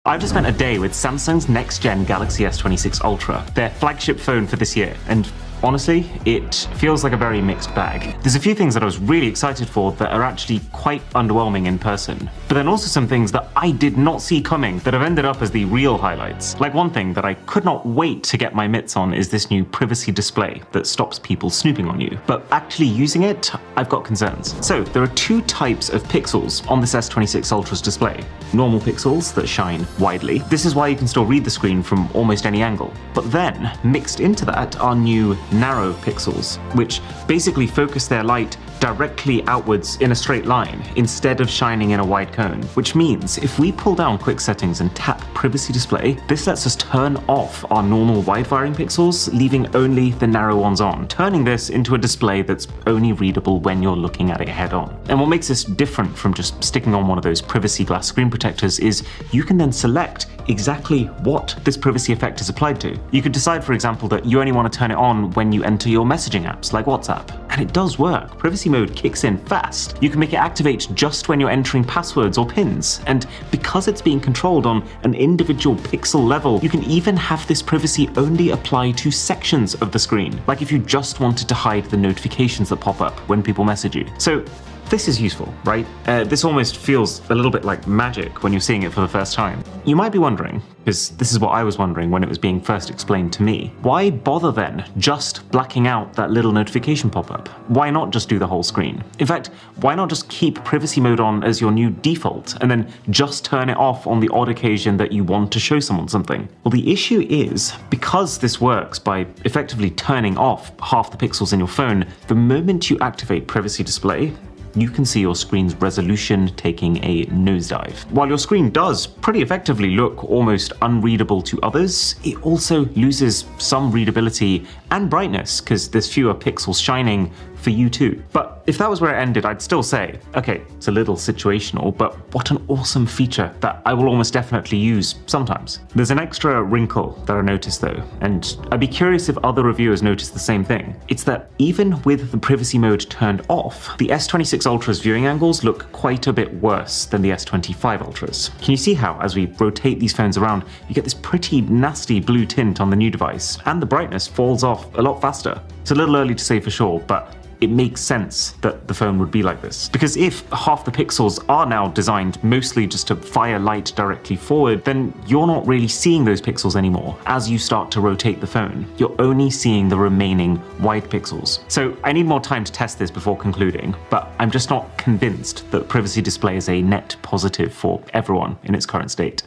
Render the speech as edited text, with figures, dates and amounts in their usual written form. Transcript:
I've just spent a day with Samsung's next-gen Galaxy S26 Ultra, their flagship phone for this year, and honestly, it feels like a very mixed bag. There's a few things that I was really excited for that are actually quite underwhelming in person, but then also some things that I did not see coming that have ended up as the real highlights. Like one thing that I could not wait to get my mitts on is this new privacy display that stops people snooping on you. But actually using it, I've got concerns. So there are two types of pixels on this S26 Ultra's display. Normal pixels that shine widely. This is why you can still read the screen from almost any angle. But then, mixed into that are new narrow pixels, which basically focus their light directly outwards in a straight line instead of shining in a wide cone. Which means if we pull down quick settings and tap privacy display, this lets us turn off our normal wide firing pixels, leaving only the narrow ones on, turning this into a display that's only readable when you're looking at it head on. And what makes this different from just sticking on one of those privacy glass screen protectors is you can then select exactly what this privacy effect is applied to. You could decide, for example, that you only want to turn it on when you enter your messaging apps like WhatsApp. And it does work. Privacy mode kicks in fast. You can make it activate just when you're entering passwords or pins. And because it's being controlled on an individual pixel level, you can even have this privacy only apply to sections of the screen. Like if you just wanted to hide the notifications that pop up when people message you. So this is useful, right? This almost feels a little bit like magic when you're seeing it for the first time. You might be wondering, because this is what I was wondering when it was being first explained to me, why bother then just blacking out that little notification pop-up? Why not just do the whole screen? In fact, why not just keep privacy mode on as your new default and then just turn it off on the odd occasion that you want to show someone something? Well, the issue is, because this works by effectively turning off half the pixels in your phone, the moment you activate privacy display, you can see your screen's resolution taking a nosedive. While your screen does pretty effectively look almost unreadable to others, it also loses some readability and brightness because there's fewer pixels shining for you too. But if that was where it ended, I'd still say, okay, it's a little situational, but what an awesome feature that I will almost definitely use sometimes. There's an extra wrinkle that I noticed though, and I'd be curious if other reviewers noticed the same thing. It's that even with the privacy mode turned off, the S26 Ultra's viewing angles look quite a bit worse than the S25 Ultras. Can you see how, as we rotate these phones around, you get this pretty nasty blue tint on the new device, and the brightness falls off a lot faster? It's a little early to say for sure, but it makes sense that the phone would be like this. Because if half the pixels are now designed mostly just to fire light directly forward, then you're not really seeing those pixels anymore. As you start to rotate the phone, you're only seeing the remaining wide pixels. So I need more time to test this before concluding, but I'm just not convinced that privacy display is a net positive for everyone in its current state.